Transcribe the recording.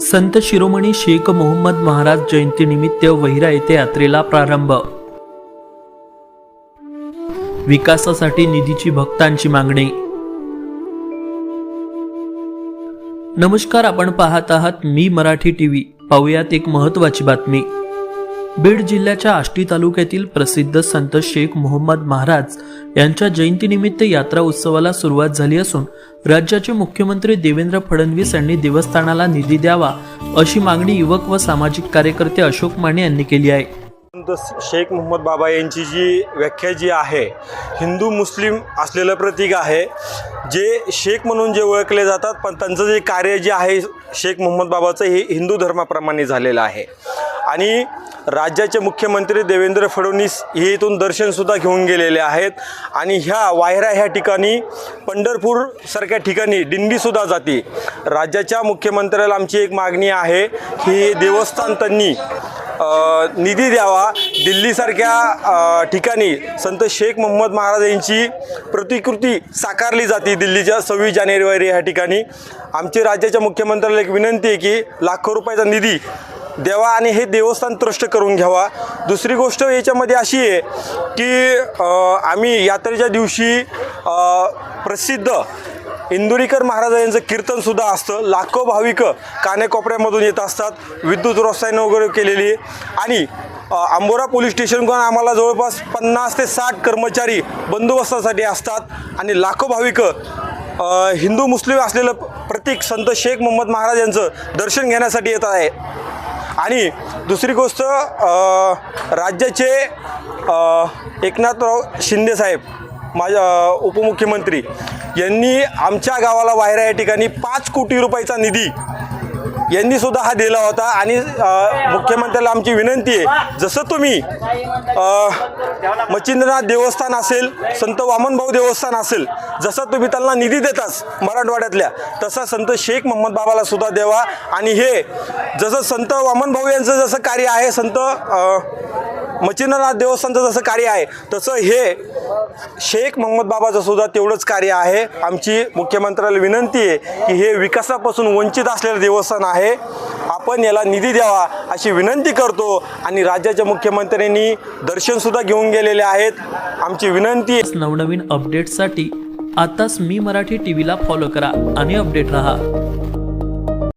संत शिरोमणी शेख मोहम्मद महाराज जयंतीनिमित्त वहिरा येथे यात्रेला प्रारंभ। विकासासाठी निधीची भक्तांची मागणी। नमस्कार, आपण पाहत आहात मी मराठी टीव्ही। पाहूयात एक महत्त्वाची बातमी। बीड जिल्ह्याच्या आष्टी तालुक्यातील प्रसिद्ध संत शेख मोहम्मद महाराज यांच्या जयंतीनिमित्त यात्रा उत्सवाला सुरुवात झाली असून राज्याचे मुख्यमंत्री देवेंद्र फडणवीस यांनी देवस्थानाला निधी द्यावा अशी मागणी युवक व सामाजिक कार्यकर्ते अशोक माने यांनी केली आहे। संत शेख मोहम्मद बाबा यांची जी व्याख्या जी आहे, हिंदू मुस्लिम असलेलं प्रतीक आहे, जे शेख म्हणून जे ओळखले जातात, पण त्यांचं जे कार्य जे आहे शेख मोहम्मद बाबाचं हे हिंदू धर्माप्रमाणे झालेलं आहे। आणि राज्याचे मुख्यमंत्री देवेंद्र फडणवीस हे इथून दर्शनसुद्धा घेऊन गेलेले आहेत। आणि ह्या वायरा ह्या ठिकाणी पंढरपूर सारख्या ठिकाणी दिंडीसुद्धा जाते। राज्याच्या मुख्यमंत्र्याला आमची एक मागणी आहे की देवस्थान त्यांनी निधी द्यावा। दिल्लीसारख्या ठिकाणी संत शेख मोहम्मद महाराज यांची प्रतिकृती साकारली जाते दिल्लीच्या 26 जानेवारी ह्या ठिकाणी। आमची राज्याच्या मुख्यमंत्र्याला एक विनंती आहे की लाखो रुपयाचा निधी द्यावा आणि हे देवस्थान ट्रस्ट करून घ्यावा। दुसरी गोष्ट याच्यामध्ये अशी आहे की आम्ही यात्रेच्या दिवशी प्रसिद्ध इंदुरीकर महाराज यांचं कीर्तनसुद्धा असतं। लाखो भाविक कानेकोपऱ्यामधून येत असतात, विद्युत रोषणाई वगैरे केलेली। आणि अंबोरा पोलीस स्टेशनकडून आम्हाला जवळपास 50 ते 60 कर्मचारी बंदोबस्तासाठी असतात आणि लाखो भाविक हिंदू मुस्लिम असलेलं प्रतीक संत शेख मोहम्मद महाराज यांचं दर्शन घेण्यासाठी येत आहे। आणि दुसरी गोष्ट, राज्याचे एकनाथराव शिंदे साहेब माझ्या उपमुख्यमंत्री यांनी आमच्या गावाला वायरा या ठिकाणी 5 कोटी रुपयाचा निधी यांनी सुद्धा हा दिला होता। आणि मुख्यमंत्र्याला आमची विनंती आहे, जसं तुम्ही मच्छिंद्रनाथ देवस्थान असेल, संत वामनभाऊ देवस्थान असेल, जसं तुम्ही त्यांना निधी देताच मराठवाड्यातल्या, तसा संत शेख मोहम्मद बाबाला सुद्धा द्यावा। आणि हे जसं संत वामनभाऊ यांचं जसं कार्य आहे, संत मच्छिंद्रनाथ देवस्थानचं जसं कार्य आहे, तसं हे शेख मोहम्मद बाबाचं सुद्धा तेवढंच कार्य आहे। आमची मुख्यमंत्र्याला विनंती आहे की हे विकासापासून वंचित असलेलं देवस्थान आहे, आपण याला निधी द्यावा अशी विनंती करतो। आणि राज्याच्या मुख्यमंत्र्यांनी दर्शनसुद्धा घेऊन गेलेले आहेत। आमची विनंती आहे, नवनवीन अपडेट्ससाठी आताच मी मराठी टीव्हीला फॉलो करा आणि अपडेट रहा।